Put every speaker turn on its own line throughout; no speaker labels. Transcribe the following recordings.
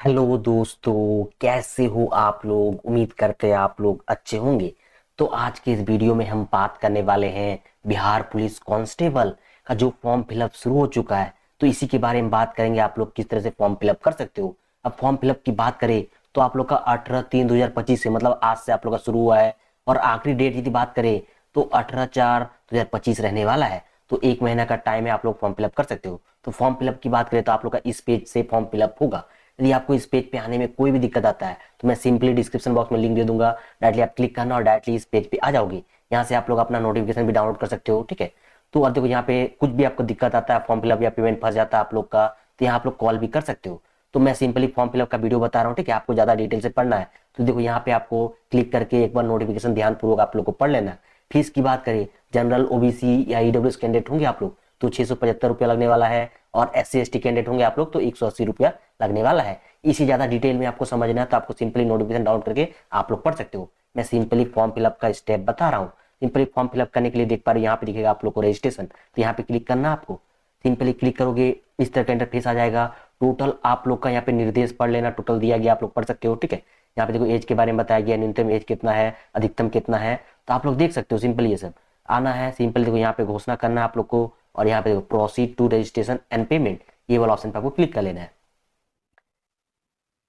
Hello दोस्तों, कैसे हो आप लोग। उम्मीद करते हैं आप लोग अच्छे होंगे। तो आज के इस वीडियो में हम बात करने वाले हैं बिहार पुलिस कांस्टेबल का जो फॉर्म फिलअप शुरू हो चुका है। तो इसी के बारे में बात करेंगे, आप लोग किस तरह से फॉर्म फिलअप कर सकते हो। अब फॉर्म फिलअप की बात करें तो आप लोग का 18/3/2025 से मतलब आज से आप लोग का शुरू हुआ है। और आखिरी डेट यदि बात करें तो 18/4/2025 रहने वाला है। तो एक महीना का टाइम है, आप लोग फॉर्म फिलअप कर सकते हो। तो फॉर्म फिलअप की बात करें तो आप लोग का इस पेज से फॉर्म फिलअप होगा। यदि आपको इस पेज पे आने में कोई भी दिक्कत आता है तो मैं सिंपली डिस्क्रिप्शन बॉक्स में लिंक दे दूंगा, डायरेक्टली आप क्लिक करना और डायरेक्टली इस पेज पे आ जाओगे। यहाँ से आप लोग अपना नोटिफिकेशन भी डाउनलोड कर सकते हो, ठीक है। तो और देखो, यहाँ पे कुछ भी आपको दिक्कत आता है, फॉर्म फिलअप या पेमेंट फंस जाता है आप लोग का, तो यहाँ आप लोग कॉल भी कर सकते हो। तो मैं सिंपली फॉर्म फिलअप का वीडियो बता रहा हूँ, ठीक है। आपको ज्यादा डिटेल से पढ़ना है तो देखो यहाँ पे आपको क्लिक करके एक बार नोटिफिकेशन ध्यानपूर्वक आप लोग को पढ़ लेना है। फीस की बात करें, जनरल ओबीसी या ईडब्ल्यूएस कैंडिडेट होंगे आप लोग तो 675 रुपया लगने वाला है। और SC ST कैंडिडेट होंगे आप लोग तो 180 रुपया लगने वाला है। इसी ज्यादा डिटेल में आपको समझना है तो आपको सिंपली नोटिफिकेशन डाउनलोड करके आप लोग पढ़ सकते हो। मैं सिंपली फॉर्म फिलअप का स्टेप बता रहा हूँ। सिंपली फॉर्म फिलअप करने के लिए देख पा रहे हो यहाँ पे दिखेगा आप लोग को रजिस्ट्रेशन, तो यहाँ पे क्लिक करना आपको। सिंपली क्लिक करोगे इस तरह का इंटरफेस आ जाएगा। टोटल आप लोग का यहाँ पे निर्देश पढ़ लेना, टोटल दिया गया आप लोग पढ़ सकते हो, ठीक है। यहाँ पे देखो एज के बारे में बताया गया, न्यूनतम एज कितना है, अधिकतम कितना है, तो आप लोग देख सकते हो। सिंपल ये सब आना है। सिंपल देखो यहाँ पे घोषणा करना है आप लोग को, और यहाँ पे देखो proceed to registration and payment, ये वाला ऑप्शन पे आपको क्लिक कर लेना है।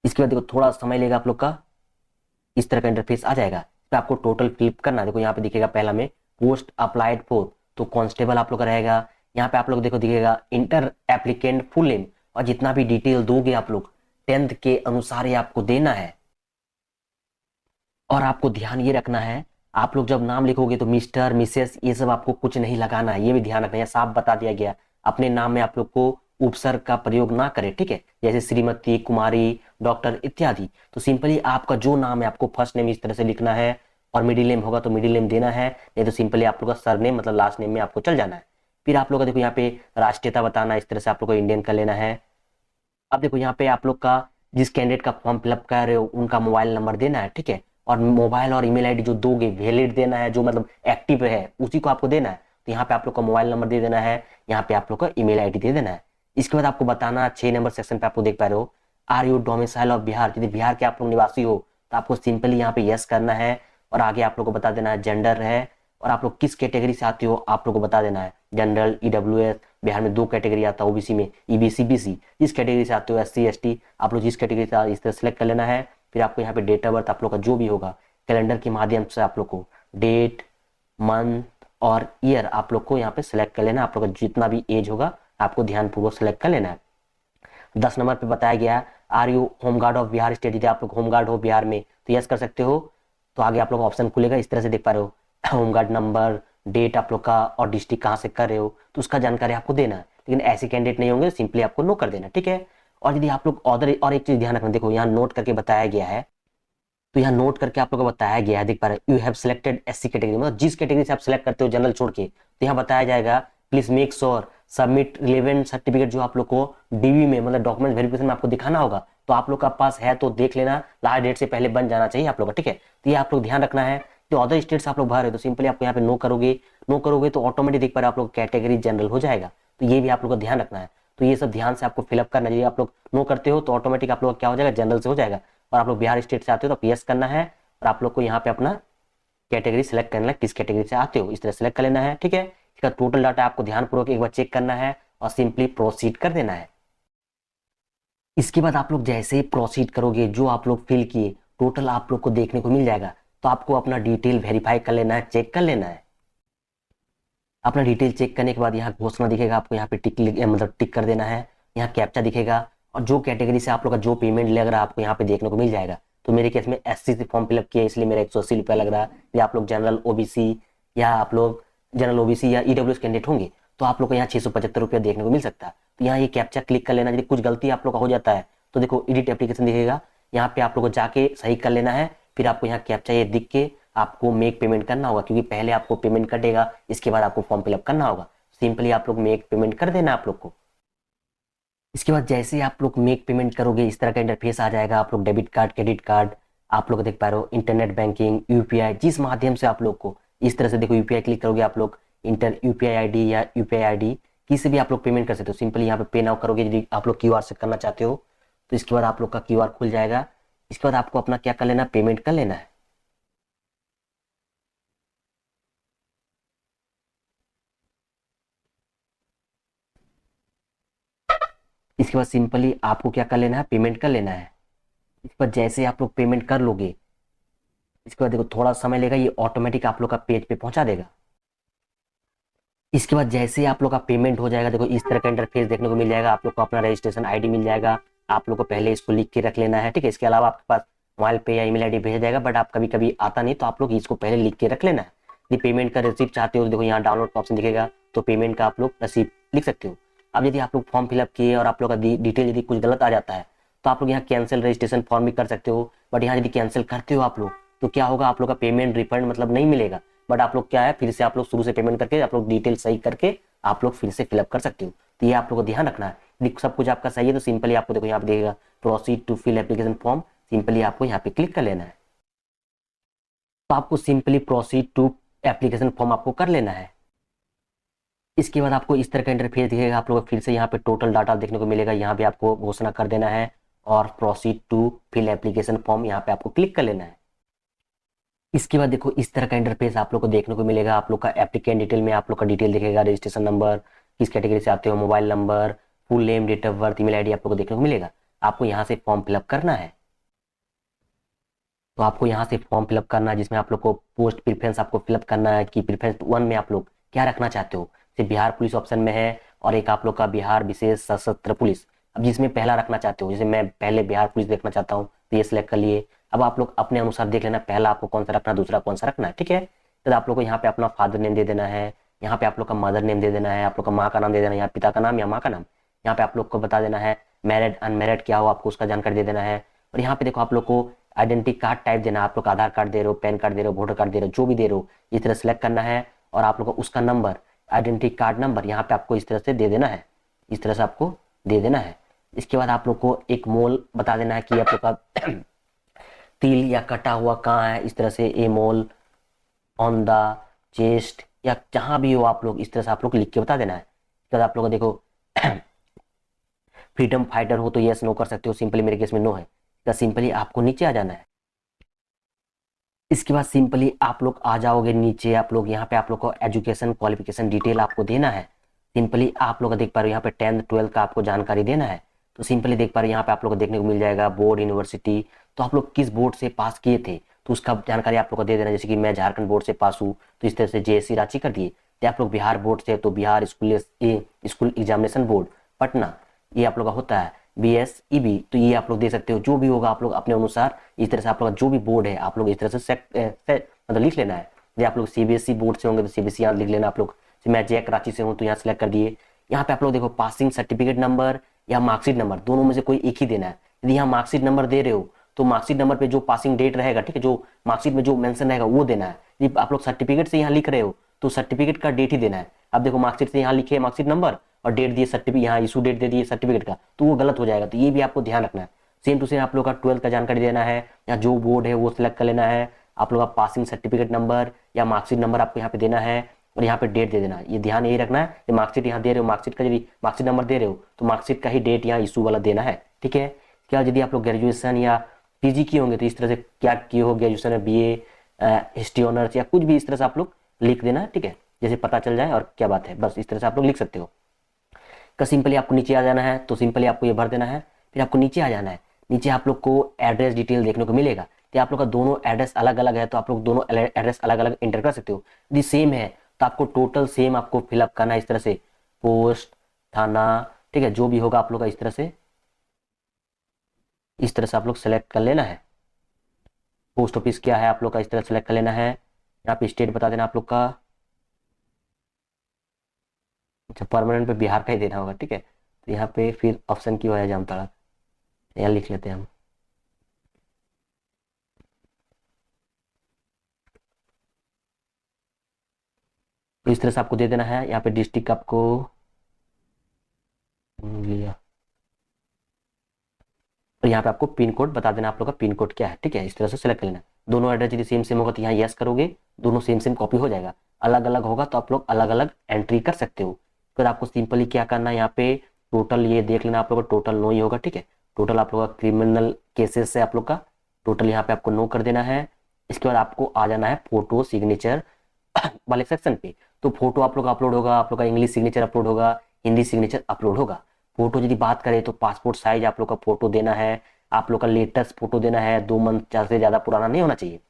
इसके बाद देखो थोड़ा समय लेगा आप लोग का, इस तरह का इंटरफेस आ जाएगा। इस पे आपको टोटल फिल करना है। देखो यहाँ पे दिखेगा पहला में पोस्ट अप्लाइड फॉर, तो कांस्टेबल आप लोग का रहेगा। यहाँ पे आप लोग देखो दिखेगा इंटर एप्लीकेंट फुल नेम, और जितना भी डिटेल दोगे आप लोग 10th के अनुसार ही आपको देना है। और आपको ध्यान ये रखना है, आप लोग जब नाम लिखोगे तो मिस्टर मिसेस ये सब आपको कुछ नहीं लगाना है, ये भी ध्यान रखना है। साफ बता दिया गया अपने नाम में आप लोग को उपसर्ग का प्रयोग ना करें, ठीक है। जैसे श्रीमती, कुमारी, डॉक्टर इत्यादि। तो सिंपली आपका जो नाम है आपको फर्स्ट नेम इस तरह से लिखना है, और मिडिल नेम होगा तो मिडिल नेम देना है, नहीं तो सिंपली आप लोग का सर नेम मतलब लास्ट नेम में आपको चल जाना है। फिर आप लोग का देखो यहाँ पे राष्ट्रीयता बताना, इस तरह से आप लोग को इंडियन कर लेना है। अब देखो यहाँ पे आप लोग का जिस कैंडिडेट का फॉर्म फिलअप कर रहे हो उनका मोबाइल नंबर देना है, ठीक है। और मोबाइल और ईमेल आईडी जो दोगे वैलिड देना है, जो मतलब एक्टिव है उसी को आपको देना है। तो यहाँ पे आप लोग का मोबाइल नंबर दे देना है, यहाँ पे आप लोग का ईमेल आईडी दे देना है। इसके बाद आपको बताना 6 नंबर सेक्शन पे आपको देख पा रहे हो, are you domicile of Bihar, यदि बिहार के आप लोग निवासी हो तो आपको सिंपली यहाँ पे यस करना है। और आगे आप लोग को बता देना है जेंडर है, और आप लोग किस कैटेगरी से आते हो आप लोग को बता देना है। जनरल, ईडब्ल्यूएस, बिहार में 2 कैटेगरी आता है, ओबीसी में ईबीसी बीसी, जिस कैटेगरी से आते हो, SC ST आप लोग जिस कैटेगरी से इस तरह सेलेक्ट कर लेना है। फिर आपको यहाँ पे डेट ऑफ बर्थ आप लोग का जो भी होगा कैलेंडर के माध्यम से आप लोग को डेट, मंथ और ईयर आप लोग को यहाँ पे सिलेक्ट कर लेना। आप लोग का जितना भी एज होगा आपको ध्यानपूर्वक सेलेक्ट कर लेना है। 10 नंबर पे बताया गया are you home guard of Bihar state, यदि आप लोग होमगार्ड हो बिहार में तो यस कर सकते हो। तो आगे आप लोग ऑप्शन खुलेगा, इस तरह से देख पा रहे हो होमगार्ड नंबर, डेट आप लोग का, और डिस्ट्रिक्ट कहाँ से कर रहे हो तो उसका जानकारी आपको देना है। लेकिन ऐसे कैंडिडेट नहीं होंगे, सिंपली आपको नो कर देना, ठीक है। और यदि आप लोग और एक चीज ध्यान रखना, देखो यहाँ नोट करके बताया गया है, तो यहाँ नोट करके आप लोग को बताया गया है, देख पा रहे हो, you have selected SC category, मतलब जिस कैटेगरी से आप सिलेक्ट करते हो जनरल छोड़ के, तो यहाँ बताया जाएगा please make sure submit relevant certificate, जो आप लोग को DV में मतलब डॉक्यूमेंट वेरिफिकेशन में आपको दिखाना होगा। तो आप लोग का पास है तो देख लेना, लास्ट डेट से पहले बन जाना चाहिए आप लोग का, ठीक है। तो ये आप लोग ध्यान रखना है। जो अदर स्टेट से आप लोग भर रहे हो तो सिंपली आपको यहाँ पे नो करोगे, नो करोगे तो ऑटोमेटिक देख पा रहे हो आप लोग कैटेगरी जनरल हो जाएगा। तो ये भी आप लोग को ध्यान रखना है। तो ये सब ध्यान से आपको फिलअप करना चाहिए। आप लोग नो करते हो तो ऑटोमेटिक आप लोग क्या हो जाएगा, जनरल से हो जाएगा। और आप लोग बिहार स्टेट से आते हो तो यस करना है, और आप लोग को यहाँ पे अपना कैटेगरी सेलेक्ट करना है, किस कैटेगरी से आते हो इस तरह सेलेक्ट कर लेना है, ठीक है। इसका टोटल डाटा आपको ध्यानपूर्वक एक बार चेक करना है और सिंपली प्रोसीड कर देना है। इसके बाद आप लोग जैसे ही प्रोसीड करोगे, जो आप लोग फिल किए टोटल आप लोग को देखने को मिल जाएगा। तो आपको अपना डिटेल वेरीफाई कर लेना है, चेक कर लेना है। अपना डिटेल चेक करने के बाद यहाँ घोषणा दिखेगा, आपको यहाँ पे टिक मतलब टिक कर देना है। यहाँ कैप्चा दिखेगा, और जो कैटेगरी से आप लोग का जो पेमेंट लग रहा है आपको यहाँ पे देखने को मिल जाएगा। तो मेरे केस में SC से फॉर्म फिलअप किया इसलिए मेरा 180 रुपया लग रहा है। या आप लोग जनरल ओबीसी या ईडब्ल्यूएस कैंडिडेट होंगे तो आप लोग को यहाँ 675 रुपया देखने को मिल सकता है। तो यहाँ ये कैप्चा क्लिक कर लेना। यदि कुछ गलती आप लोग का हो जाता है तो देखो एडिट एप्लीकेशन दिखेगा, यहाँ पे आप लोग को जाके सही कर लेना है। फिर आपको यहाँ कैप्चा ये दिख के आपको मेक पेमेंट करना होगा, क्योंकि पहले आपको पेमेंट कटेगा, इसके बाद आपको फॉर्म फिलअप करना होगा। सिंपली आप लोग मेक पेमेंट कर देना आप लोग को। इसके बाद जैसे ही आप लोग मेक पेमेंट करोगे इस तरह का इंटरफेस आ जाएगा। आप लोग डेबिट कार्ड, क्रेडिट कार्ड आप लोग देख पा रहे हो, इंटरनेट बैंकिंग, यूपीआई, जिस माध्यम से आप लोग को इस तरह से देखो यूपीआई क्लिक करोगे आप लोग इंटर यूपीआई आईडी या यूपीआई आईडी किसी भी आप लोग पेमेंट कर सकते हो। सिंपली यहाँ पे पे नाउ करोगे, यदि आप लोग क्यूआर से करना चाहते हो तो इसके बाद आप लोग का क्यूआर खुल जाएगा। इसके बाद आपको अपना क्या कर लेना, पेमेंट कर लेना है। इसके बाद सिंपली आपको क्या कर लेना है, पेमेंट कर लेना है। इसके बाद जैसे ही आप लोग पेमेंट कर लोगे, इसके बाद देखो थोड़ा समय लेगा, ये ऑटोमेटिक आप लोग का पेज पे पहुंचा देगा। इसके बाद जैसे ही आप लोग का पेमेंट हो जाएगा, देखो इस तरह का इंटरफेस देखने को मिल जाएगा। आप लोग को अपना रजिस्ट्रेशन आईडी मिल जाएगा, आप लोग को पहले इसको लिख के रख लेना है, ठीक है। इसके अलावा आपके पास मोबाइल पे या ईमेल आईडी भेजा जाएगा, बट आप कभी कभी आता नहीं तो आप लोग इसको पहले लिख के रख लेना है। यदि पेमेंट का रिसिप्ट चाहते हो तो देखो यहाँ डाउनलोड का ऑप्शन दिखेगा, तो पेमेंट का आप लोग रिसिप्ट लिख सकते हो। अब यदि आप लोग फॉर्म फिलअप किए और आप लोग का डिटेल यदि कुछ गलत आ जाता है तो आप लोग यहाँ कैंसिल रजिस्ट्रेशन फॉर्म भी कर सकते हो। बट यहाँ यदि कैंसिल करते हो आप लोग तो क्या होगा, आप लोग का पेमेंट रिफंड मतलब नहीं मिलेगा। बट आप लोग क्या है, फिर से आप लोग शुरू से पेमेंट करके आप लोग डिटेल सही करके आप लोग फिर से फिलअप कर सकते हो। तो ये आप लोग को ध्यान रखना है। यदि सब कुछ आपका सही है तो सिंपली आपको देखो यहाँ पे देखेगा proceed to fill application form, simply आपको यहाँ पे क्लिक कर लेना है। तो आपको simply proceed to application form आपको कर लेना है। इसके बाद आपको इस तरह का इंटरफेस दिखेगा, आप लोग फिर से यहाँ पे टोटल डाटा देखने को मिलेगा, यहाँ पे आपको घोषणा कर देना है और proceed to fill application form यहाँ पे आपको क्लिक कर लेना है। इसके बाद देखो इस तरह का इंटरफेस आप लोग को देखने को मिलेगा। आप लोग का एप्लीकेंट डिटेल में आप लोग का डिटेल दिखेगा, रजिस्ट्रेशन नंबर, किस कैटेगरी से आते हो, mobile number, full name, date of birth, email ID आप लोग को देखने को मिलेगा। आपको यहाँ से फॉर्म फिलअप करना है। तो आपको यहाँ से फॉर्म फिलअप करना है, जिसमें आप लोग को पोस्ट प्रेफरेंस आपको फिलअप करना है कि प्रेफरेंस 1 में आप लोग क्या रखना चाहते हो। जैसे बिहार पुलिस ऑप्शन में है और एक आप लोग का बिहार विशेष सशस्त्र पुलिस। अब जिसमें पहला रखना चाहते हो, जैसे मैं पहले बिहार पुलिस देखना चाहता हूँ तो ये सिलेक्ट कर लिए। अब आप लोग अपने अनुसार देख लेना पहला आपको कौन सा रखना है, दूसरा कौन सा रखना है, ठीक है। तो आप लोग को यहाँ पे अपना फादर नेम दे देना है, यहाँ पे आप लोग का मदर नेम दे देना है, आप लोग का माँ का नाम दे देना है, या पिता का नाम या माँ का नाम। यहाँ पे आप लोग को बता देना है मैरिड अनमैरिड क्या हो, आपको उसका जानकारी दे देना है। और यहाँ पे देखो आप लोग को आइडेंटिटी कार्ड टाइप देना है, आप लोग आधार कार्ड दे रहे हो, पैन कार्ड दे रहे हो, वोटर कार्ड दे रहे हो, जो भी दे रहे हो इस तरह सेलेक्ट करना है। और आप लोग को उसका नंबर, आइडेंटिटी कार्ड नंबर यहाँ पे आपको इस तरह से दे देना है, इस तरह से आपको दे देना है। इसके बाद आप लोग को एक मोल बता देना है कि आप लोग का तिल या कटा हुआ कहाँ है, इस तरह से ए मोल ऑन द चेस्ट या जहां भी हो आप लोग इस तरह से आप लोग लिख के बता देना है। इसके बाद आप लोग देखो फ्रीडम फाइटर हो तो यस नो कर सकते हो, सिंपली मेरे केस में नो है, तो सिंपली आपको नीचे आ जाना है। इसके बाद सिंपली आप लोग आ जाओगे नीचे, आप लोग यहाँ पे आप लोग को एजुकेशन क्वालिफिकेशन डिटेल आपको देना है। सिंपली आप लोग देख पा रहे हो यहाँ पे 10th 12th का आपको जानकारी देना है। तो सिंपली देख पा रहे हो यहाँ पे आप लोग को देखने को मिल जाएगा बोर्ड, यूनिवर्सिटी, तो आप लोग किस बोर्ड से पास किए थे तो उसका जानकारी आप लोग को दे देना। जैसे कि मैं झारखंड बोर्ड से पास हूँ तो इस तरह से जेएससी रांची कर दिए। तो आप लोग बिहार बोर्ड से तो Bihar school examination board Patna, ये आप लोग का होता है BSEB, तो ये आप लोग दे सकते हो। जो भी होगा आप लोग अपने अनुसार इस तरह से आप लोग का जो भी बोर्ड है आप लोग इस तरह से मतलब लिख लेना है। जैसे आप लोग CBSE बोर्ड से होंगे तो CBSE यहाँ लिख लेना आप लोग। मैं जैक रांची से हूँ तो यहाँ सेलेक्ट कर दिए। यहाँ पे आप लोग देखो पासिंग सर्टिफिकेट नंबर या मार्कशीट नंबर, दोनों में से कोई एक ही देना है। यदि यहाँ मार्कशीट नंबर दे रहे हो तो मार्कशीट नंबर पे जो पासिंग डेट रहेगा, ठीक है, जो मार्कशीट में जो मेंशन रहेगा वो देना है। यदि आप लोग सर्टिफिकेट से यहाँ लिख रहे हो तो सर्टिफिकेट का डेट ही देना है। अब देखो मार्कशीट से यहाँ लिखे मार्कशीट नंबर और डेट दिए सर्टिफिकेट, यहाँ इशू डेट दे दिए सर्टिफिकेट का, तो वो गलत हो जाएगा। तो ये भी आपको ध्यान रखना है। सेम टू सेम आप लोग का 12th का जानकारी देना है, या जो बोर्ड है वो सिलेक्ट कर लेना है। आप लोग का पासिंग सर्टिफिकेट नंबर या मार्कशीट नंबर आपको यहाँ पे देना है और यहाँ पे डेट दे देना है। ये ध्यान यही रखना है, मार्कशीट यहाँ दे रहे हो, मार्कशीट का यदि मार्कशीट नंबर दे रहे हो तो मार्कशीट का ही डेट यहाँ इशू वाला देना है, ठीक है। क्या यदि आप लोग ग्रेजुएशन या PG किए होंगे तो इस तरह से क्या किए हो, ग्रेजुएशन या BA हिस्ट्री ऑनर्स या कुछ भी इस तरह से आप लोग लिख देना है, ठीक है, जैसे पता चल जाए और क्या बात है, बस इस तरह से आप लोग लिख सकते हो। का सिंपली आपको नीचे आ जाना है, तो सिंपली आपको ये भर देना है, फिर आपको नीचे आ जाना है। नीचे आप लोग को एड्रेस डिटेल देखने को मिलेगा। तो आप लोग का दोनों एड्रेस अलग अलग है तो आप लोग दोनों एड्रेस अलग अलग इंटर कर सकते हो। यदि सेम है तो आपको टोटल सेम आपको फिलअप करना है इस तरह से, पोस्ट, थाना, ठीक है, जो भी होगा आप लोग का इस तरह से आप लोग सेलेक्ट कर लेना है। पोस्ट ऑफिस क्या है आप लोग का इस तरह सेलेक्ट कर लेना है। यहाँ पे स्टेट बता देना आप लोग का, अच्छा परमानेंट पे बिहार का ही देना होगा, ठीक है। तो यहाँ पे फिर ऑप्शन की है जामताड़ा, यहाँ लिख लेते हैं हम। तो इस तरह से आपको दे देना है। यहाँ पे डिस्ट्रिक्ट आपको लिया और यहाँ पे आपको पिन कोड बता देना आप लोग का पिन कोड क्या है, ठीक है, इस तरह से सेलेक्ट कर लेना। दोनों एड्रेस यदि सेम सेम होगा तो यहाँ यस करोगे, दोनों सेम सेम कॉपी हो जाएगा। अलग अलग होगा तो आप लोग अलग अलग एंट्री कर सकते हो। फिर आपको सिंपली क्या करना है, यहाँ पे टोटल ये देख लेना आप लोग का टोटल नो ही होगा, ठीक है। टोटल आप लोग का क्रिमिनल केसेस है आप लोग का, टोटल यहाँ पे आपको नो कर देना है। इसके बाद आपको आ जाना है फोटो सिग्नेचर वाले सेक्शन पे। तो फोटो आप लोग का अपलोड होगा, आप लोग का इंग्लिश सिग्नेचर अपलोड होगा, हिंदी सिग्नेचर अपलोड होगा। फोटो यदि बात करें तो पासपोर्ट साइज आप लोग का फोटो देना है, आप लोग का लेटेस्ट फोटो देना है, 2 मंथ से ज्यादा पुराना नहीं होना चाहिए।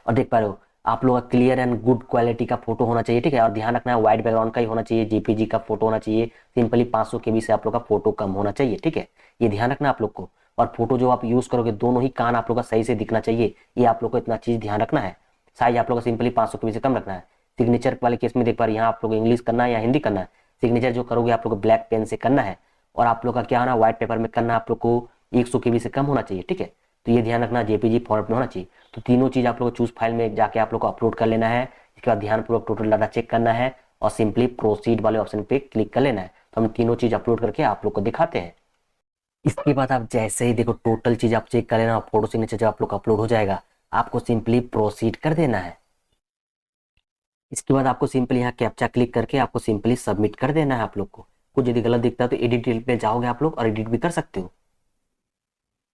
और देख पा रहे हो आप लोग का क्लियर एंड गुड क्वालिटी का फोटो होना चाहिए, ठीक है। और ध्यान रखना है व्हाइट बैकग्राउंड का ही होना चाहिए, जेपीजी का फोटो होना चाहिए, सिंपली 500 केबी से आप लोग का फोटो कम होना चाहिए, ठीक है। ये ध्यान रखना आप लोग को। और फोटो जो आप यूज करोगे दोनों ही कान आप लोग का सही से दिखना चाहिए, ये आप लोग को इतना चीज ध्यान रखना है। साइज आप लोग का सिंपली 500 केबी से कम रखना है। सिग्नेचर वाले केस में देख पा रहे हैं यहाँ आप लोग इंग्लिश करना है या हिंदी करना है। सिग्नेचर जो करोगे आप लोग को ब्लैक पेन से करना है, और आप लोग का क्या होना व्हाइट पेपर में करना है, आप लोग को 100 केबी से कम होना चाहिए, ठीक है। तो ये ध्यान रखना जेपीजी फॉर्मेट में होना चाहिए। तो तीनों चीज आप लोग को चूज फाइल में जाके आप लोग को अपलोड कर लेना है। इसके बाद ध्यानपूर्वक टोटल डाटा चेक करना है और सिंपली प्रोसीड वाले ऑप्शन पे क्लिक कर लेना है। तो हम तीनों चीज अपलोड करके आप लोग को दिखाते हैं। इसके बाद आप जैसे ही देखो टोटल चीज आप चेक कर लेना और फोटो सिग्नेचर जब आप लोग अपलोड हो जाएगा, आपको सिंपली प्रोसीड कर देना है। इसके बाद आपको सिंपली यहाँ कैप्चा क्लिक करके आपको सिंपली सबमिट कर देना है। आप लोग को कुछ यदि गलत दिखता है तो एडिट पे जाओगे आप लोग और एडिट भी कर सकते हो।